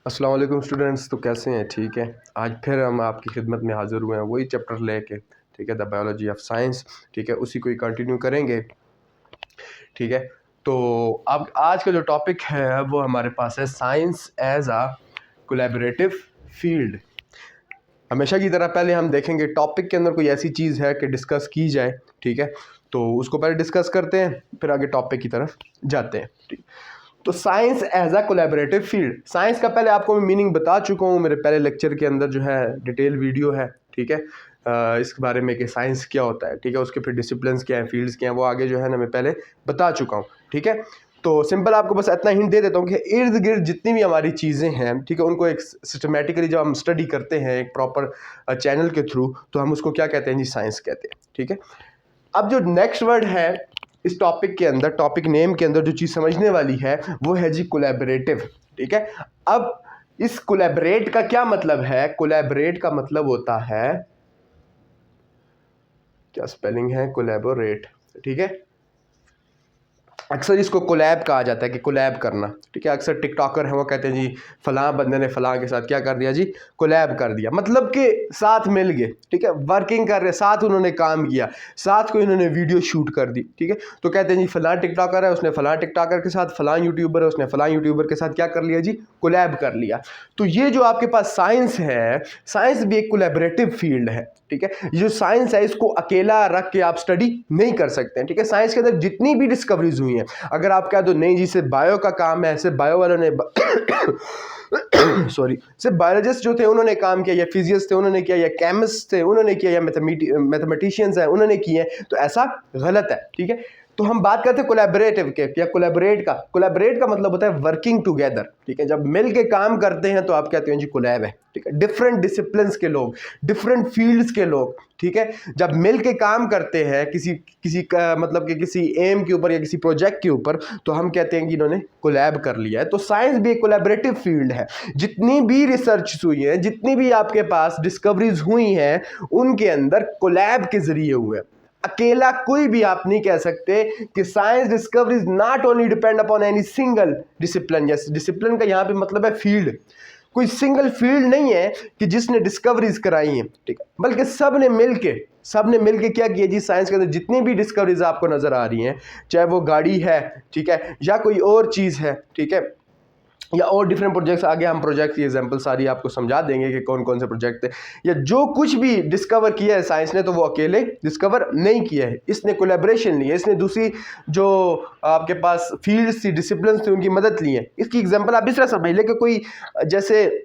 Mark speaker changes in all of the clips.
Speaker 1: अस्सलाम वालेकुम स्टूडेंट्स। तो कैसे हैं? ठीक है। आज फिर हम आपकी खिदमत में हाज़िर हुए हैं वही चैप्टर लेके, ठीक है, द बायोलॉजी ऑफ साइंस। ठीक है, उसी को ही कंटिन्यू करेंगे। ठीक है, तो अब आज का जो टॉपिक है वो हमारे पास है साइंस एज आ कोलैबोरेटिव फील्ड। हमेशा की तरह पहले हम देखेंगे टॉपिक के अंदर कोई ऐसी चीज़ है कि डिस्कस की जाए। ठीक है, तो उसको पहले डिस्कस करते हैं, फिर आगे टॉपिक की तरफ जाते हैं। ठीक, तो science as a collaborative field. Science का पहले आपको मैं मीनिंग बता चुका हूँ, मेरे पहले लेक्चर के अंदर जो है डिटेल वीडियो है। ठीक है, इसके बारे में कि साइंस क्या होता है। ठीक है, उसके फिर डिसिप्लिन्स क्या हैं, फील्ड्स क्या हैं, वो आगे जो है ना मैं पहले बता चुका हूँ। ठीक है, तो सिंपल आपको बस इतना हिंट दे देता हूँ कि इर्द गिर्द जितनी भी हमारी चीज़ें हैं, ठीक है, उनको एक सिस्टमेटिकली जब हम स्टडी करते हैं एक प्रॉपर चैनल के थ्रू, तो हम उसको क्या कहते हैं जी? साइंस कहते हैं। ठीक है, अब जो नेक्स्ट वर्ड है इस टॉपिक के अंदर, टॉपिक नेम के अंदर जो चीज़ समझने वाली है वो है जी कोलैबोरेटिव। ठीक है, अब इस कोलैबोरेट का क्या मतलब है? कोलैबोरेट का मतलब होता है, क्या स्पेलिंग है कोलैबोरेट? ठीक है, अक्सर इसको कोलैब कहा जाता है कि कोलैब करना। ठीक है, अक्सर टिकटॉकर हैं वो कहते हैं जी फलां बंदे ने फलां के साथ क्या कर दिया जी? कोलैब कर दिया। मतलब कि साथ मिल गए। ठीक है, वर्किंग कर रहे, साथ उन्होंने काम किया, साथ को इन्होंने वीडियो शूट कर दी। ठीक है, तो कहते हैं जी फलां टिकटॉकर है, उसने फलां टिकटॉकर के साथ, फलां यूट्यूबर है, उसने फलां यूट्यूबर के साथ क्या कर लिया जी? कोलैब कर लिया। तो ये जो आपके पास साइंस है, साइंस भी एक कोलैबोरेटिव फील्ड है। ठीक है, ये जो साइंस है इसको अकेला रख के आप स्टडी नहीं कर सकते हैं। ठीक है, साइंस के अंदर जितनी भी डिस्कवरीज हुई हैं, अगर आप कह दो नहीं जी सिर्फ बायो का काम है, सिर्फ बायो वालों ने सॉरी, सिर्फ बायोलॉजिस्ट जो थे उन्होंने काम किया, या फिजिक्स थे उन्होंने किया, या केमिस्ट थे उन्होंने किया, या मैथमेटिशियंस हैं उन्होंने किए, तो ऐसा गलत है। ठीक है, तो हम बात करते हैं कोलैबोरेटिव के या कोलैबोरेट का। कोलैबोरेट का मतलब होता है वर्किंग टुगेदर। ठीक है, जब मिल के काम करते हैं तो आप कहते हैं जी कोलैब है। ठीक है, डिफरेंट डिसिप्लिन्स के लोग, डिफरेंट फील्ड्स के लोग, ठीक है, जब मिल के काम करते हैं किसी किसी का मतलब कि किसी एम के ऊपर या किसी प्रोजेक्ट के ऊपर, तो हम कहते हैं कि इन्होंने कोलैब कर लिया है। तो साइंस भी एक कोलैबोरेटिव फील्ड है। जितनी भी रिसर्च हुई है, जितनी भी आपके पास डिस्कवरीज हुई हैं, उनके अंदर कोलैब के जरिए हुए। अकेला कोई भी आप नहीं कह सकते कि science discoveries not only depend upon any single discipline. Yes, discipline का यहाँ पे मतलब है फील्ड। कोई सिंगल फील्ड नहीं है कि जिसने डिस्कवरीज कराई हैं। ठीक है, बल्कि सब ने मिलके क्या किया जी? साइंस के अंदर जितनी भी डिस्कवरीज आपको नजर आ रही हैं, चाहे वो गाड़ी है, ठीक है, या कोई और चीज है, ठीक है, या और डिफरेंट प्रोजेक्ट्स, आगे हम प्रोजेक्ट की एग्जांपल सारी आपको समझा देंगे कि कौन कौन से प्रोजेक्ट थे, या जो कुछ भी डिस्कवर किया है साइंस ने, तो वो अकेले डिस्कवर नहीं किया है, इसने कोलैबोरेशन ली है, इसने दूसरी जो आपके पास फील्ड्स थी, डिसिप्लिन थी, उनकी मदद ली है। इसकी एग्जांपल आप इस तरह समझ लें कि कोई जैसे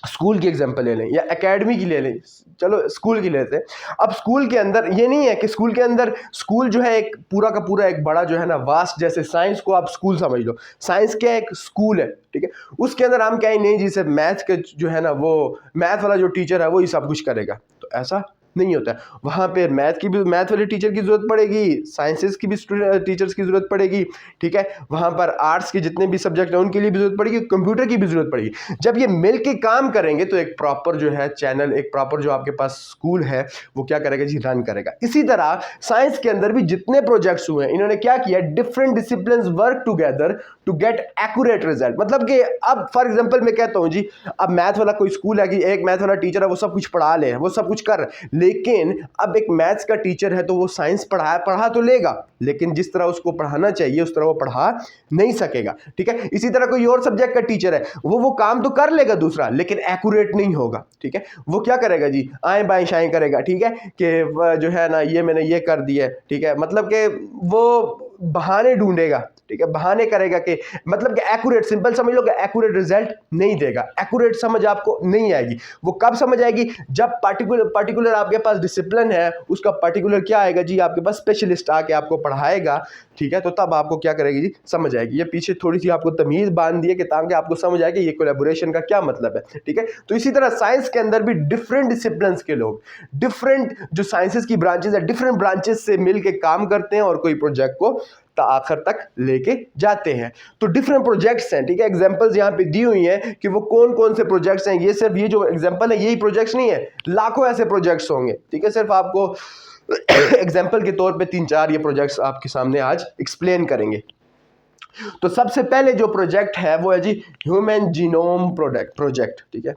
Speaker 1: स्कूल की एग्जांपल ले लें या एकेडमी की ले लें। चलो स्कूल की लेते हैं। अब स्कूल के अंदर ये नहीं है कि स्कूल के अंदर, स्कूल जो है एक पूरा का पूरा एक बड़ा जो है ना वास्ट, जैसे साइंस को आप स्कूल समझ लो, साइंस क्या एक स्कूल है। ठीक है, उसके अंदर हम कहें नहीं जी सिर्फ मैथ के जो है ना, वो मैथ वाला जो टीचर है वो ही सब कुछ करेगा, तो ऐसा नहीं होता है। वहाँ पे मैथ वाले टीचर की जरूरत पड़ेगी, साइंसेस की भी टीचर्स की जरूरत पड़ेगी। ठीक है, वहाँ पर आर्ट्स के जितने भी सब्जेक्ट हैं उनके लिए भी जरूरत पड़ेगी, कंप्यूटर की भी जरूरत पड़ेगी। जब ये मिल के काम करेंगे तो एक प्रॉपर जो है चैनल, एक प्रॉपर जो आपके पास स्कूल है वो क्या करेगा जी? रन करेगा। इसी तरह साइंस के अंदर भी जितने प्रोजेक्ट्स हुए हैं, इन्होंने क्या किया? Different discipline work together to get accurate result. मतलब कि अब फॉर एग्जाम्पल मैं कहता हूँ जी, अब मैथ वाला कोई स्कूल है कि एक मैथ वाला टीचर है, वो सब कुछ पढ़ा ले, वो सब कुछ कर, लेकिन अब एक मैथ्स का टीचर है तो वो साइंस पढ़ा तो लेगा, लेकिन जिस तरह उसको पढ़ाना चाहिए उस तरह वो पढ़ा नहीं सकेगा। ठीक है, इसी तरह कोई और सब्जेक्ट का टीचर है, वो काम तो कर लेगा दूसरा, लेकिन एक्यूरेट नहीं होगा। ठीक है, वो क्या करेगा जी? आए बाएं शाएं करेगा। ठीक है, कि जो है ना ये मैंने ये कर दिया। ठीक है, मतलब कि वो बहाने ढूंढेगा। ठीक है, बहाने करेगा कि मतलब कि एक्यूरेट, सिंपल समझ लो कि एक्यूरेट रिजल्ट नहीं देगा, एक्यूरेट समझ आपको नहीं आएगी। वो कब समझ आएगी? जब पर्टिकुलर आपके पास डिसिप्लिन है, उसका पर्टिकुलर क्या आएगा जी? आपके पास स्पेशलिस्ट आके आपको पढ़ाएगा। ठीक है, तो तब आपको क्या करेगी जी? समझ आएगी। ये पीछे थोड़ी सी आपको तमीज बांध दी है कि ताकि आपको समझ आए कि ये कोलैबोरेशन का क्या मतलब है। ठीक है, तो इसी तरह साइंस के अंदर भी डिफरेंट डिसिप्लिन के लोग, डिफरेंट जो साइंसेस की ब्रांचेस है, डिफरेंट ब्रांचेस से मिलकर काम करते हैं और कोई प्रोजेक्ट को आखिर तक लेके जाते हैं। तो डिफरेंट प्रोजेक्ट्स हैं। ठीक है, एग्जांपल्स यहां पे दी हुई हैं कि वो कौन कौन से प्रोजेक्ट्स हैं। ये सिर्फ ये जो एग्जांपल है यही प्रोजेक्ट्स नहीं है, लाखों ऐसे प्रोजेक्ट्स होंगे। ठीक है, सिर्फ आपको एग्जांपल के तौर पे 3-4 ये प्रोजेक्ट्स आपके सामने आज एक्सप्लेन करेंगे। तो सबसे पहले जो प्रोजेक्ट है वो है जी ह्यूमन जीनोम प्रोजेक्ट, ठीक है,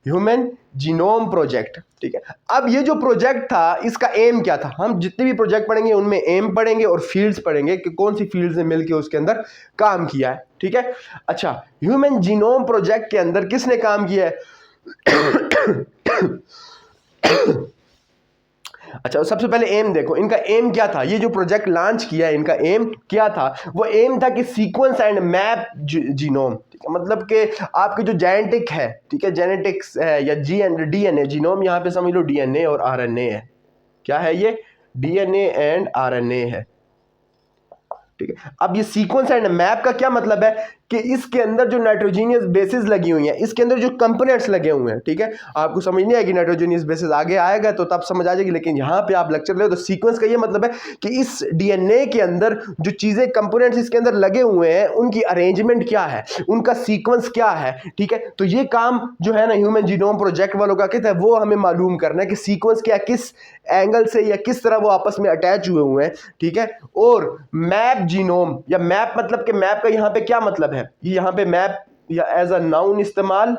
Speaker 1: ह्यूमन जीनोम प्रोजेक्ट, ठीक है। अब ये जो प्रोजेक्ट था इसका एम क्या था, हम जितने भी प्रोजेक्ट पढ़ेंगे उनमें एम पढ़ेंगे और फील्ड्स पढ़ेंगे कि कौन सी फील्ड्स ने मिलकर उसके अंदर काम किया है, ठीक है। अच्छा, ह्यूमन जीनोम प्रोजेक्ट के अंदर किसने काम किया है? अच्छा, सबसे पहले एम देखो, इनका एम क्या था, ये जो प्रोजेक्ट लॉन्च किया है इनका एम क्या था? वो एम था कि सीक्वेंस एंड मैप जीनोम, ठीक है, मतलब कि आपके जो जेनेटिक है, ठीक है, जेनेटिक्स है या जी एंड डीएनए, जीनोम यहाँ पे समझ लो डीएनए और आरएनए है। क्या है ये? डीएनए एंड आरएनए है, ठीक है। अब ये सीक्वेंस एंड मैप का क्या मतलब है कि इसके अंदर जो नाइट्रोजीनियस बेसिस लगी हुई हैं, इसके अंदर जो कंपोनेंट्स लगे हुए हैं, ठीक है, आपको समझ नहीं आएगी नाइट्रोजीनियस बेसिस, आगे आएगा तो तब समझ आ जाएगी, लेकिन यहाँ पे आप लेक्चर ले तो सीक्वेंस का ये मतलब है कि इस डीएनए के अंदर जो चीजें कंपोनेंट्स इसके अंदर लगे हुए हैं उनकी अरेंजमेंट क्या है, उनका सीक्वेंस क्या है, ठीक है। तो ये काम जो है ना ह्यूमन जीनोम प्रोजेक्ट वालों का क्या है, वो हमें मालूम करना है कि सीक्वेंस क्या, किस एंगल से या किस तरह वो आपस में अटैच हुए हैं, ठीक है। और मैप जीनोम, या मैप मतलब कि मैप का यहाँ पे क्या मतलब है, ये यहाँ पे मैप या एज अ नाउन इस्तेमाल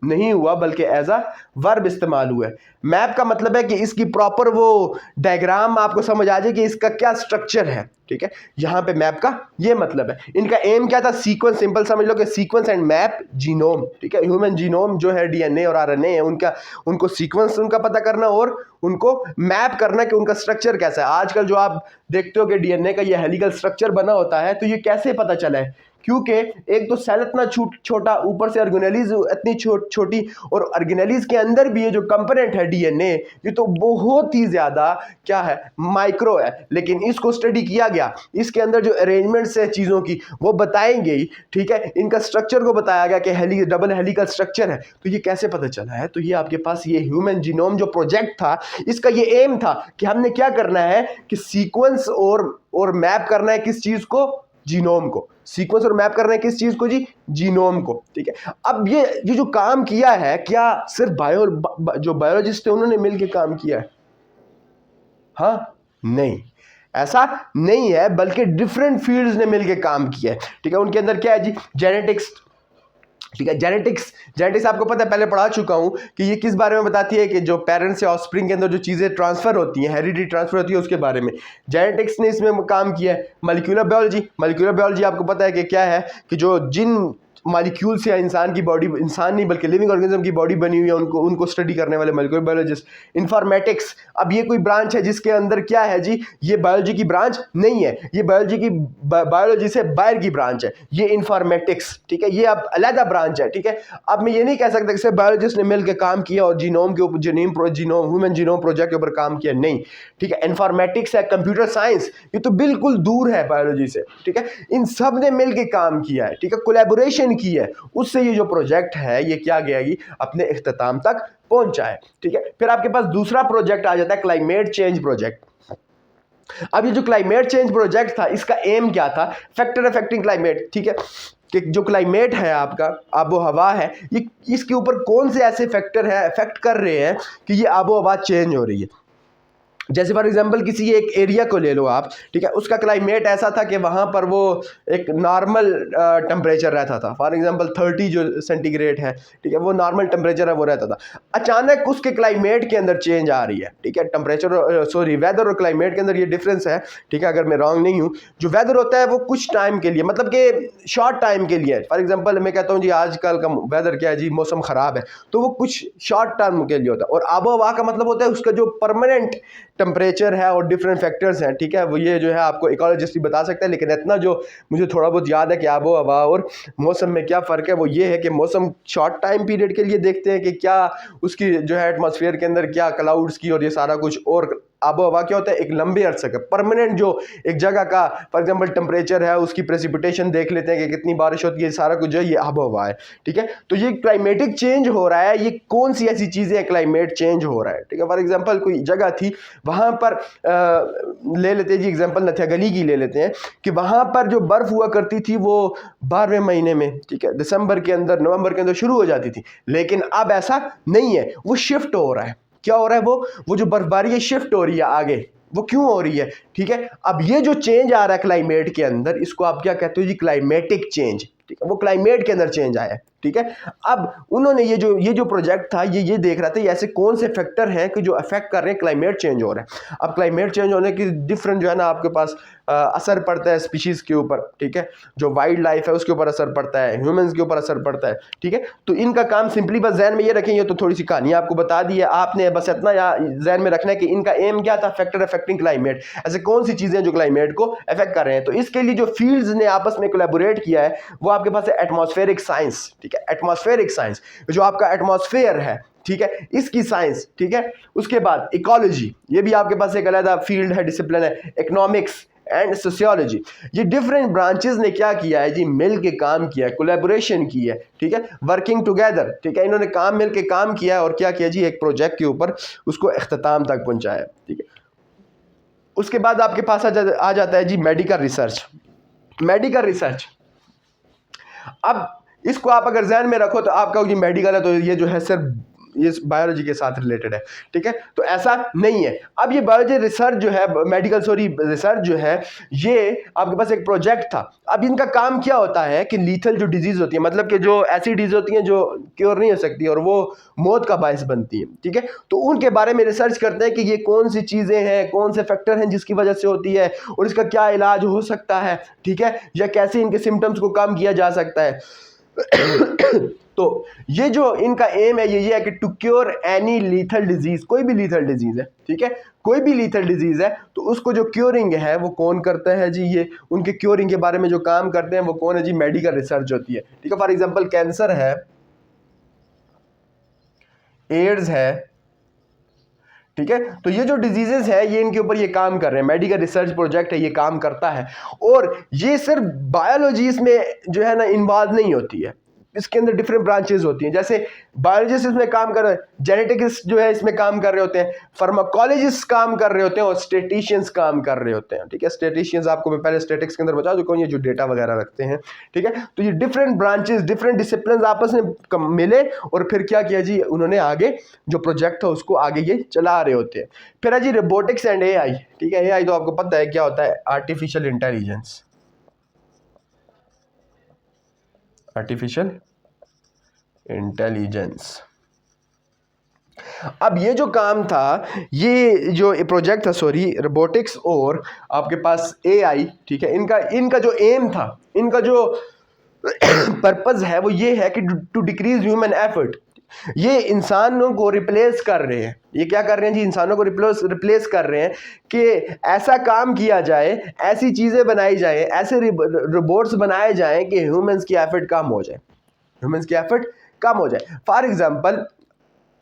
Speaker 1: नहीं हुआ बल्कि एज अ वर्ब इस्तेमाल हुआ है। मैप का मतलब है कि इसकी प्रॉपर वो डायग्राम आपको समझ आ जाए कि इसका क्या स्ट्रक्चर है, ठीक है। यहाँ पे मैप का ये मतलब है। इनका एम क्या था? सीक्वेंस, सिंपल समझ लो कि सीक्वेंस एंड मैप जीनोम, ठीक है। ह्यूमन जीनोम जो है डीएनए और आरएनए है उनको सीक्वेंस उनका पता करना और उनको मैप करना कि उनका स्ट्रक्चर कैसा है। आजकल जो आप देखते हो कि डीएनए का ये हेलिकल स्ट्रक्चर बना होता है, तो ये कैसे पता चला है? क्योंकि एक तो सेल इतना छोटा, ऊपर से ऑर्गेनेलीज इतनी छोटी, और ऑर्गेनेलीज के अंदर भी ये जो कंपोनेंट है डीएनए, ये तो बहुत ही ज्यादा क्या है, माइक्रो है, लेकिन इसको स्टडी किया गया, इसके अंदर जो अरेंजमेंट्स है चीजों की वो बताएंगे ही, ठीक है। इनका स्ट्रक्चर को बताया गया कि डबल हेलिकल स्ट्रक्चर है। तो ये कैसे पता चला है? तो ये आपके पास ये ह्यूमन जीनोम जो प्रोजेक्ट था, इसका ये एम था कि हमने क्या करना है कि सीक्वेंस और मैप करना है किस चीज को? जीनोम को। सीक्वेंस और मैप करना है किस चीज को जी? जीनोम को, ठीक है। अब ये जो काम किया है, क्या सिर्फ जो बायोलॉजिस्ट थे उन्होंने मिलकर काम किया है? हाँ, नहीं, ऐसा नहीं है, बल्कि डिफरेंट फील्ड्स ने मिलकर काम किया है, ठीक है। उनके अंदर क्या है जी? जेनेटिक्स, ठीक है। जेनेटिक्स आपको पता है, पहले पढ़ा चुका हूं कि ये किस बारे में बताती है कि जो पेरेंट्स या ऑफस्प्रिंग के अंदर जो चीजें ट्रांसफर होती हैं, हेरिडिटी ट्रांसफर होती है, उसके बारे में जेनेटिक्स ने इसमें काम किया है। मॉलिक्यूलर बायोलॉजी आपको पता है कि क्या है कि जो जिन मॉलिक्यूल से इंसान की बॉडी, इंसान नहीं बल्कि लिविंग ऑर्गेनिज्म की बॉडी बनी हुई है, उनको स्टडी करने वाले मॉलिक्यूलर बायोलॉजिस्ट। इन्फॉर्मेटिक्स, अब ये कोई ब्रांच है जिसके अंदर क्या है जी? ये बायोलॉजी की ब्रांच नहीं है, ये बायोलॉजी से बाहर की ब्रांच है, ये इन्फॉर्मेटिक्स, ठीक है। ये अब अलग ब्रांच है, ठीक है। अब मैं ये नहीं कह सकता कि सिर्फ बायोलॉजिस्ट ने मिलकर काम किया और जीनोम के ऊपर ह्यूमन जीनोम प्रोजेक्ट के ऊपर काम किया, नहीं, ठीक है। इन्फॉर्मेटिक्स है, कंप्यूटर साइंस, ये तो बिल्कुल दूर है बायोलॉजी से, ठीक है। इन सब ने मिलकर काम किया है, ठीक है, कोलैबोरेशन की है, उससे ये जो प्रोजेक्ट है ये क्या गया कि अपने इख्तिताम तक पहुंचा है, ठीक है। फिर आपके पास दूसरा प्रोजेक्ट आ जाता है क्लाइमेट चेंज प्रोजेक्ट। अब ये जो क्लाइमेट चेंज प्रोजेक्ट था, इसका एम क्या था? फैक्टर अफेक्टिंग क्लाइमेट, ठीक है, कि जो क्लाइमेट है आपका, आबो हवा है, ये इसके ऊपर कौन से ऐसे फैक्टर है अफेक्ट कर रहे हैं कि ये आबो हवा चेंज हो रही है। जैसे फॉर एग्जांपल किसी एक एरिया को ले लो आप, ठीक है, उसका क्लाइमेट ऐसा था कि वहाँ पर वो एक नॉर्मल टेम्परेचर रहता था, फॉर एग्जांपल 30 जो सेंटीग्रेड है, ठीक है, वो नॉर्मल टेम्परेचर है, वो रहता था। अचानक उसके क्लाइमेट के अंदर चेंज आ रही है, ठीक है, वेदर और क्लाइमेट के अंदर ये डिफरेंस है, ठीक है, अगर मैं रॉन्ग नहीं हूँ। जो वेदर होता है वो कुछ टाइम के लिए, मतलब कि शॉर्ट टाइम के लिए, फॉर एग्जाम्पल मैं कहता हूँ जी आजकल का वेदर क्या है जी, मौसम ख़राब है, तो वो कुछ शॉर्ट टर्म के लिए होता है। और आबो हवा का मतलब होता है उसका जो परमानेंट टेम्परेचर है और डिफरेंट फैक्टर्स हैं, ठीक है, वो ये जो है आपको इकोलॉजिस्ट ही बता सकता है। लेकिन इतना जो मुझे थोड़ा बहुत याद है कि आबो हवा और मौसम में क्या फ़र्क है, वो ये है कि मौसम शॉर्ट टाइम पीरियड के लिए देखते हैं कि क्या उसकी जो है एटमॉस्फेयर के अंदर क्या क्लाउड्स की और ये सारा कुछ, और आबो हवा क्या होता है? एक लंबे अरसे का परमानेंट जो एक जगह का फॉर एग्जांपल टेम्परेचर है, उसकी प्रेसिपिटेशन देख लेते हैं कि कितनी बारिश होती है, सारा कुछ जो है ये आबो हवा है, ठीक है। तो ये क्लाइमेटिक चेंज हो रहा है, ये कौन सी ऐसी चीज़ें हैं क्लाइमेट चेंज हो रहा है, ठीक है। फॉर एग्जांपल कोई जगह थी, वहाँ पर ले लेते हैं जी एग्जांपल नथिया गली की ले लेते हैं, कि वहाँ पर जो बर्फ़ हुआ करती थी वो 12वें महीने में, ठीक है, दिसंबर के अंदर, नवंबर के अंदर शुरू हो जाती थी। लेकिन अब ऐसा नहीं है, वो शिफ्ट हो रहा है। क्या हो रहा है? वो जो बर्फबारी है शिफ्ट हो रही है आगे, वो क्यों हो रही है, ठीक है। अब ये जो चेंज आ रहा है क्लाइमेट के अंदर, इसको आप क्या कहते हो जी, क्लाइमेटिक चेंज, ठीक है। वो क्लाइमेट के अंदर चेंज आया है, ठीक है। अब उन्होंने ये जो प्रोजेक्ट था ये देख रहा था ये ऐसे कौन से फैक्टर हैं कि जो अफेक्ट कर रहे हैं क्लाइमेट चेंज हो रहा है। अब क्लाइमेट चेंज होने की डिफरेंट जो है ना आपके पास असर पड़ता है स्पीशीज़ के ऊपर, ठीक है। जो वाइल्ड लाइफ है उसके ऊपर असर पड़ता है, ह्यूमंस के ऊपर असर पड़ता है, ठीक है। तो इनका काम सिंपली बस जहन में ये रखेंगे, तो थोड़ी सी कहानी आपको बता दी है आपने, बस इतना जहन में रखना है कि इनका एम क्या था, फैक्टर अफेक्टिंग क्लाइमेट, ऐसे कौन सी चीज़ें जो क्लाइमेट को अफेक्ट कर रहे हैं। तो इसके लिए जो फील्ड्स ने आपस में कोलैबोरेट किया है वो आपके पास है एटमॉस्फेरिक साइंस, ठीक है। एटमॉस्फेरिक साइंस जो आपका एटमॉस्फेयर है, ठीक है, इसकी साइंस, ठीक है। उसके बाद इकोलॉजी, ये भी आपके पास एक अलग फील्ड है, डिसिप्लिन है। इकोनॉमिक्स एंड सोशियोलॉजी, ये डिफरेंट ब्रांचेस ने क्या किया है जी, मिल के काम किया है, कोलैबोरेशन की है, ठीक है, वर्किंग टुगेदर, ठीक है। इन्होंने मिल के काम किया है और क्या किया जी, एक प्रोजेक्ट के ऊपर उसको इख्तिताम तक पहुंचाया, ठीक है। उसके बाद आपके पास आ जाता है जी मेडिकल रिसर्च। मेडिकल रिसर्च, अब इसको आप अगर जहन में रखो तो आपका ये मेडिकल है तो ये जो है सिर्फ ये बायोलॉजी के साथ रिलेटेड है, ठीक है। तो ऐसा नहीं है। अब ये बायोलॉजी रिसर्च जो है, मेडिकल रिसर्च जो है, ये आपके पास एक प्रोजेक्ट था। अब इनका काम क्या होता है कि लीथल जो डिजीज होती है, मतलब कि जो ऐसी डिजीज होती हैं जो क्योर नहीं हो सकती और वो मौत का बायस बनती है, ठीक है। तो उनके बारे में रिसर्च करते हैं कि ये कौन सी चीज़ें हैं, कौन से फैक्टर हैं जिसकी वजह से होती है और इसका क्या इलाज हो सकता है, ठीक है, या कैसे इनके सिम्टम्स को कम किया जा सकता है। तो ये जो इनका एम है ये है कि to cure any lethal disease, कोई भी लीथल डिजीज है, ठीक है, कोई भी लीथल डिजीज है तो उसको जो क्योरिंग है वो कौन करता है जी, ये उनके क्योरिंग के बारे में जो काम करते हैं वो कौन है जी, मेडिकल रिसर्च होती है, ठीक है। फॉर एग्जांपल कैंसर है, एड्स है, ठीक है। तो ये जो डिजीजेस है ये इनके ऊपर ये काम कर रहे हैं, मेडिकल रिसर्च प्रोजेक्ट है, ये काम करता है। और ये सिर्फ बायोलॉजी इसमें जो है ना इन्वॉल्व नहीं होती है, इसके अंदर डिफरेंट ब्रांचेस होती हैं। जैसे बायोलॉजिस्ट इसमें काम कर रहे हैं, जेनेटिक्स जो है इसमें काम कर रहे होते हैं, फार्माकोलॉजिस्ट काम कर रहे होते हैं और स्टेटिशियंस काम कर रहे होते हैं, ठीक है। स्टेटिशियंस आपको मैं पहले स्टेटिक्स के अंदर बता चुका हूं, ये जो डेटा वगैरह रखते हैं, ठीक है। तो ये डिफरेंट ब्रांचेस, डिफरेंट डिसिप्लिन आपस में मिले और फिर क्या किया जी, उन्होंने आगे जो प्रोजेक्ट था उसको आगे ये चला रहे होते हैं। फिर है जी रोबोटिक्स एंड एआई, ठीक है। एआई तो आपको पता है क्या होता है, आर्टिफिशियल इंटेलिजेंस, आर्टिफिशियल इंटेलिजेंस। अब ये जो काम था, ये जो प्रोजेक्ट था, सॉरी, रोबोटिक्स और आपके पास एआई, ठीक है, इनका जो एम था, इनका जो पर्पस है वो ये है कि टू डिक्रीज ह्यूमन एफर्ट। ये इंसानों को रिप्लेस कर रहे हैं, ये क्या कर रहे हैं जी, इंसानों को रिप्लेस कर रहे हैं कि ऐसा काम किया जाए, ऐसी चीज़ें बनाई जाए, ऐसे रोबोट्स बनाए जाएं कि ह्यूमंस की एफर्ट कम हो जाए, ह्यूमंस की एफर्ट कम हो जाए। फॉर एग्जांपल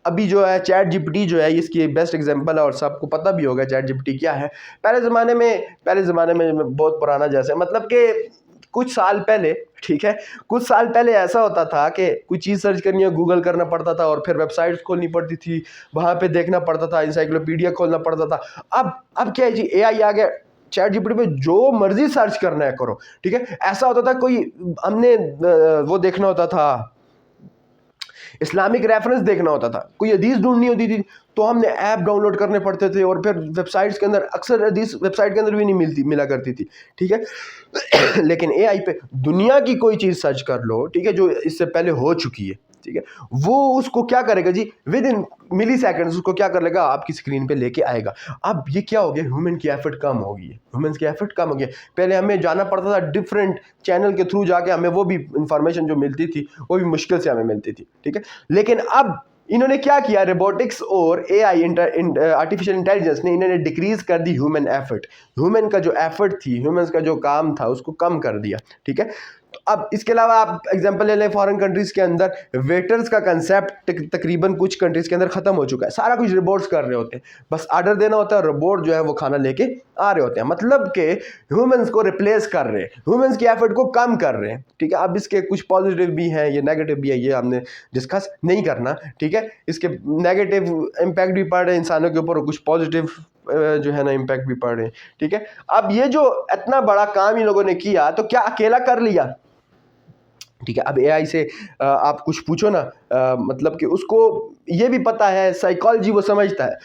Speaker 1: अभी जो है चैट जीपीटी जो है इसकी बेस्ट एग्जांपल है और सबको पता भी होगा चैट जीपीटी क्या है। पहले ज़माने में बहुत पुराना, जैसे मतलब कि कुछ साल पहले, ठीक है, कुछ साल पहले ऐसा होता था कि कोई चीज़ सर्च करनी है गूगल करना पड़ता था और फिर वेबसाइट्स खोलनी पड़ती थी, वहाँ पे देखना पड़ता था, इंसाइक्लोपीडिया खोलना पड़ता था। अब क्या है जी, एआई आ गया, चैट जीपीटी पे जो मर्जी सर्च करना है करो, ठीक है। ऐसा होता था कोई हमने वो देखना होता था, इस्लामिक रेफरेंस देखना होता था, कोई हदीस ढूंढनी होती थी तो हमने ऐप डाउनलोड करने पड़ते थे और फिर वेबसाइट्स के अंदर, अक्सर हदीस वेबसाइट के अंदर भी नहीं मिला करती थी, ठीक है। लेकिन एआई पे दुनिया की कोई चीज़ सर्च कर लो, ठीक है, जो इससे पहले हो चुकी है, ठीक है, वो उसको क्या करेगा जी, विद इन मिली सेकेंड्स उसको क्या कर लेगा, आपकी स्क्रीन पे लेके आएगा। अब ये क्या हो गया, ह्यूमन की एफर्ट कम हो गई है, ह्यूमन की एफर्ट कम हो गई। पहले हमें जाना पड़ता था डिफरेंट चैनल के थ्रू जाके, हमें वो भी इंफॉर्मेशन जो मिलती थी वो भी मुश्किल से हमें मिलती थी, ठीक है। लेकिन अब इन्होंने क्या किया, रोबोटिक्स और एआई, आर्टिफिशियल इंटेलिजेंस ने इन्होंने डिक्रीज कर दी ह्यूमन एफर्ट, ह्यूमन का जो एफर्ट थी, ह्यूमन का जो काम था उसको कम कर दिया, ठीक है। अब इसके अलावा आप एग्जांपल ले लें, फॉरेन कंट्रीज के अंदर वेटर्स का कंसेप्ट तकरीबन कुछ कंट्रीज के अंदर खत्म हो चुका है, सारा कुछ रोबोट्स कर रहे होते हैं, बस ऑर्डर देना होता है, रोबोट जो है वो खाना लेके आ रहे होते हैं, मतलब कि ह्यूमंस को रिप्लेस कर रहे हैं, ह्यूमंस की एफर्ट को कम कर रहे हैं, ठीक है। अब इसके कुछ पॉजिटिव भी हैं, ये नेगेटिव भी है, ये हमने डिस्कस नहीं करना, ठीक है। इसके नेगेटिव इम्पैक्ट भी पड़ रहे हैं इंसानों के ऊपर और कुछ पॉजिटिव जो है ना इम्पैक्ट भी पड़ रहे हैं, ठीक है। अब ये जो इतना बड़ा काम इन लोगों ने किया तो क्या अकेला कर लिया, ठीक है। अब एआई से आप कुछ पूछो ना, मतलब कि उसको ये भी पता है, साइकोलॉजी वो समझता है,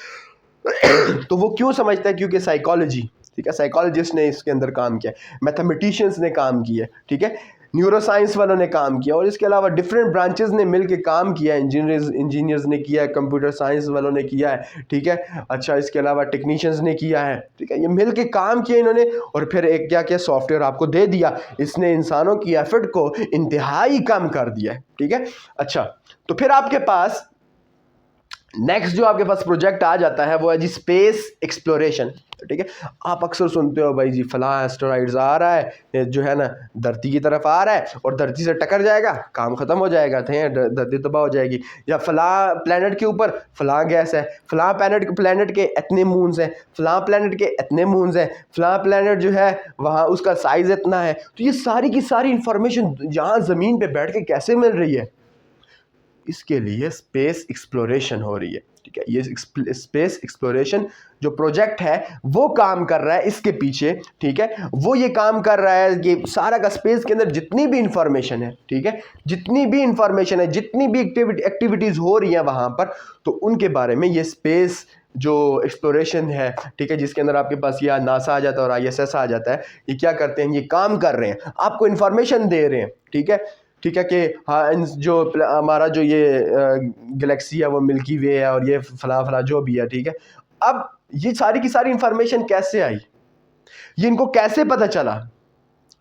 Speaker 1: तो वो क्यों समझता है? क्योंकि साइकोलॉजी, ठीक है, साइकोलॉजिस्ट ने इसके अंदर काम किया, मैथमेटिशियंस ने काम किया, ठीक है, न्यूरोसाइंस वालों ने काम किया, और इसके अलावा डिफरेंट ब्रांचेस ने मिलकर काम किया। इंजीनियर्स ने किया है, कंप्यूटर साइंस वालों ने किया है, ठीक है, अच्छा, इसके अलावा टेक्नीशियंस ने किया है, ठीक है, ये मिल के काम किया इन्होंने, और फिर एक क्या किया, सॉफ्टवेयर आपको दे दिया। इसने इंसानों की एफर्ट को इंतहाई कम कर दिया है, ठीक है। अच्छा, तो फिर आपके पास नेक्स्ट जो आपके पास प्रोजेक्ट आ जाता है वो है जी स्पेस एक्सप्लोरेशन, ठीक है। आप अक्सर सुनते हो भाई जी फलां एस्टेरॉइड्स आ रहा है, ये जो है ना धरती की तरफ आ रहा है और धरती से टकर जाएगा, काम खत्म हो जाएगा, थे धरती तबाह हो जाएगी, या फलां प्लेनेट के ऊपर फलां गैस है, फलां प्लेनेट के इतने मून्स हैं, फलां प्लेनेट के इतने मून्स हैं, फलां प्लेनेट जो है वहाँ उसका साइज़ इतना है। तो ये सारी की सारी इंफॉर्मेशन यहाँ ज़मीन पे बैठ के कैसे मिल रही है? इसके लिए स्पेस एक्सप्लोरेशन हो रही है, ठीक है। ये स्पेस एक्सप्लोरेशन जो प्रोजेक्ट है वो काम कर रहा है इसके पीछे, ठीक है। वो ये काम कर रहा है कि सारा का स्पेस के अंदर जितनी भी इंफॉर्मेशन है, ठीक है, जितनी भी इंफॉर्मेशन है, जितनी भी एक्टिविटीज़ हो रही हैं वहाँ पर, तो उनके बारे में ये स्पेस जो एक्सप्लोरेशन है, ठीक है, जिसके अंदर आपके पास ये नासा आ जाता है और ISS आ जाता है, ये क्या करते हैं? ये काम कर रहे हैं, आपको इन्फॉर्मेशन दे रहे हैं, ठीक है, ठीक है, कि हाँ जो हमारा जो ये गैलेक्सी है वो मिल्की वे है और ये फला फला जो भी है, ठीक है। अब ये सारी की सारी इंफॉर्मेशन कैसे आई? ये इनको कैसे पता चला?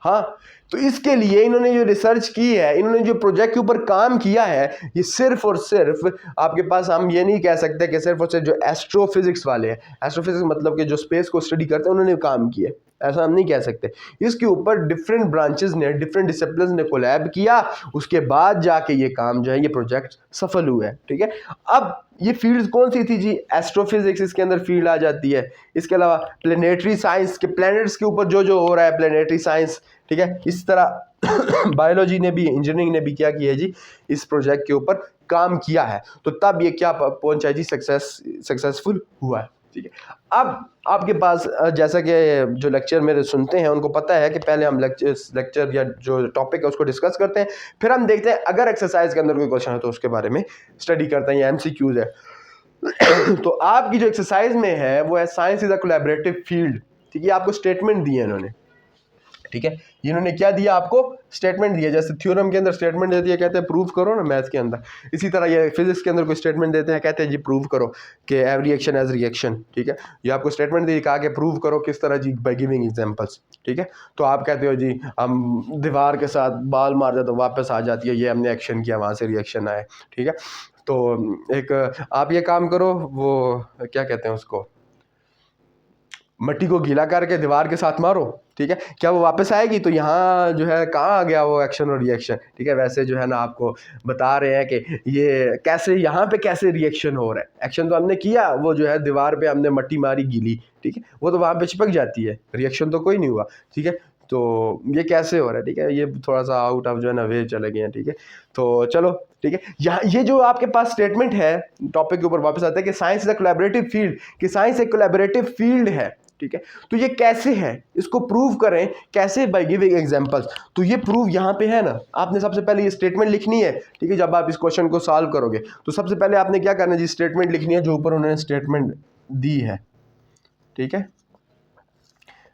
Speaker 1: हाँ, तो इसके लिए इन्होंने जो रिसर्च की है, इन्होंने जो प्रोजेक्ट के ऊपर काम किया है, ये सिर्फ और सिर्फ आपके पास, हम ये नहीं कह सकते कि सिर्फ और सिर्फ जो एस्ट्रोफिजिक्स वाले हैं, एस्ट्रोफिजिक्स मतलब कि जो स्पेस को स्टडी करते हैं, उन्होंने काम किया, ऐसा हम नहीं कह सकते। इसके ऊपर डिफरेंट ब्रांचेस ने, डिफरेंट डिसिप्लिन्स ने कोलैब किया, उसके बाद जाके ये काम जो है, ये प्रोजेक्ट सफल हुआ है, ठीक है। अब ये फील्ड कौन सी थी जी? एस्ट्रोफिजिक्स इसके अंदर फील्ड आ जाती है। इसके अलावा प्लेनेटरी साइंस के, प्लैनेट्स के ऊपर जो जो हो रहा है, प्लेनेटरी साइंस, ठीक है। इस तरह बायोलॉजी ने भी, इंजीनियरिंग ने भी क्या किया है जी, इस प्रोजेक्ट के ऊपर काम किया है, तो तब ये क्या पहुंचा है जी, सक्सेसफुल हुआ है, ठीक है। अब आपके पास जैसा कि जो लेक्चर मेरे सुनते हैं उनको पता है कि पहले हम लेक्चर या जो टॉपिक है उसको डिस्कस करते हैं, फिर हम देखते हैं अगर एक्सरसाइज के अंदर कोई क्वेश्चन है तो उसके बारे में स्टडी करते हैं, या MCQs है। तो आपकी जो एक्सरसाइज में है वो है science is a collaborative field, ठीक है। आपको स्टेटमेंट दिए इन्होंने, ठीक है, इन्होंने क्या दिया? आपको स्टेटमेंट दिया। जैसे थ्योरम के अंदर स्टेटमेंट देती है, कहते हैं प्रूव करो ना मैथ के अंदर, इसी तरह ये फिजिक्स के अंदर कोई स्टेटमेंट देते हैं, कहते हैं जी प्रूव करो कि एवरी रिएक्शन एज रिएक्शन, ठीक है। ये आपको स्टेटमेंट दी, कहा कि प्रूव करो किस तरह जी, बाय गिविंग एग्जांपल्स, ठीक है। तो आप कहते हो जी हम दीवार के साथ बाल मार दे तो वापस आ जाती है, ये हमने एक्शन किया, वहाँ से रिएक्शन आए, ठीक है। तो एक आप ये काम करो, वो क्या कहते हैं उसको, मिट्टी को गीला करके दीवार के साथ मारो, ठीक है, क्या वो वापस आएगी? तो यहाँ जो है कहाँ आ गया वो एक्शन और रिएक्शन, ठीक है। वैसे जो है ना आपको बता रहे हैं कि ये कैसे, यहाँ पे कैसे रिएक्शन हो रहा है। एक्शन तो हमने किया, वो जो है दीवार पे हमने मिट्टी मारी गीली, ठीक है, वो तो वहाँ पे चिपक जाती है, रिएक्शन तो कोई नहीं हुआ, ठीक है। तो ये कैसे हो रहा है, ठीक है, ये थोड़ा सा आउट ऑफ जो है ना वे चले गए हैं, ठीक है। तो चलो, ठीक है, यहाँ ये जो आपके पास स्टेटमेंट है, टॉपिक के ऊपर वापस आता है कि science is a collaborative field, कि साइंस एक कोलैबोरेटिव फील्ड है, ठीक है। तो ये कैसे है, इसको प्रूव करें कैसे? By giving examples. तो ये प्रूव यहाँ पे है ना, आपने सबसे पहले ये स्टेटमेंट लिखनी है, ठीक है। जब आप इस क्वेश्चन को सॉल्व करोगे तो सबसे पहले आपने क्या करना है जी, स्टेटमेंट लिखनी है जो ऊपर उन्होंने स्टेटमेंट दी है, ठीक है।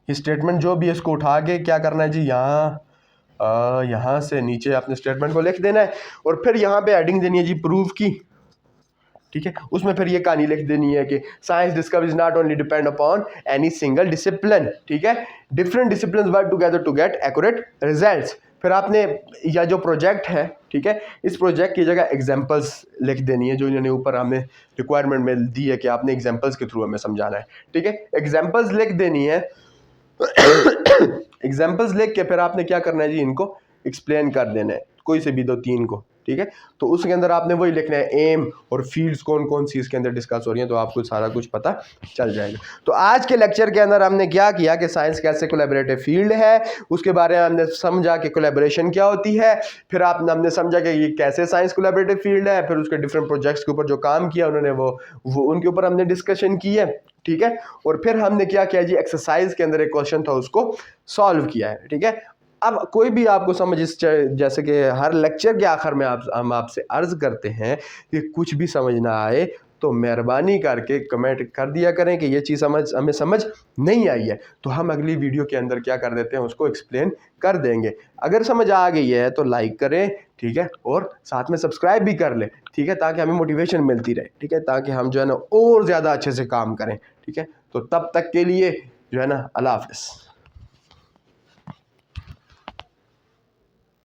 Speaker 1: ये स्टेटमेंट जो भी है इसको उठा के क्या करना है जी, यहाँ से नीचे आपने स्टेटमेंट को लिख देना है, और फिर यहाँ पे हेडिंग देनी है जी प्रूफ की, ठीक है। उसमें फिर ये कहानी लिख देनी है कि science discoveries not only depend upon any single discipline, ठीक है, different discipline work together to get accurate results. फिर आपने या जो प्रोजेक्ट है, ठीक है, इस प्रोजेक्ट की जगह एग्जांपल्स लिख देनी है, जो इन्होंने ऊपर हमें रिक्वायरमेंट में दी है कि आपने एग्जांपल्स के थ्रू हमें समझाना है, ठीक है। एग्जांपल्स लिख देनी है। एग्जांपल्स लिख के फिर आपने क्या करना है जी, इनको एक्सप्लेन कर देना है, कोई से भी 2-3 को, ठीक है। तो उसके अंदर आपने वही लिखना है, एम और फील्ड्स कौन कौन सी इसके अंदर डिस्कस हो रही हैं, तो आपको सारा कुछ पता चल जाएगा। तो आज के लेक्चर के अंदर हमने क्या किया कि साइंस कैसे कोलैबोरेटिव फील्ड है, उसके बारे में हमने समझा कि कोलैबोरेशन क्या होती है, फिर हमने समझा कि ये कैसे साइंस कोलैबोरेटिव फील्ड है, फिर उसके डिफरेंट प्रोजेक्ट्स के ऊपर जो काम किया उन्होंने वो उनके ऊपर हमने डिस्कशन की है, ठीक है। और फिर हमने क्या किया जी, एक्सरसाइज के अंदर एक क्वेश्चन था उसको सॉल्व किया है, ठीक है। अब कोई भी आपको समझ जैसे कि हर लेक्चर के आखिर में हम आपसे अर्ज करते हैं कि कुछ भी समझ ना आए तो मेहरबानी करके कमेंट कर दिया करें कि ये चीज़ हमें समझ नहीं आई है, तो हम अगली वीडियो के अंदर क्या कर देते हैं, उसको एक्सप्लेन कर देंगे। अगर समझ आ गई है तो लाइक करें, ठीक है, और साथ में सब्सक्राइब भी कर लें, ठीक है, ताकि हमें मोटिवेशन मिलती रहे, ठीक है, ताकि हम जो है ना और ज़्यादा अच्छे से काम करें, ठीक है। तो तब तक के लिए जो है ना, अल्लाह हाफ़िज़।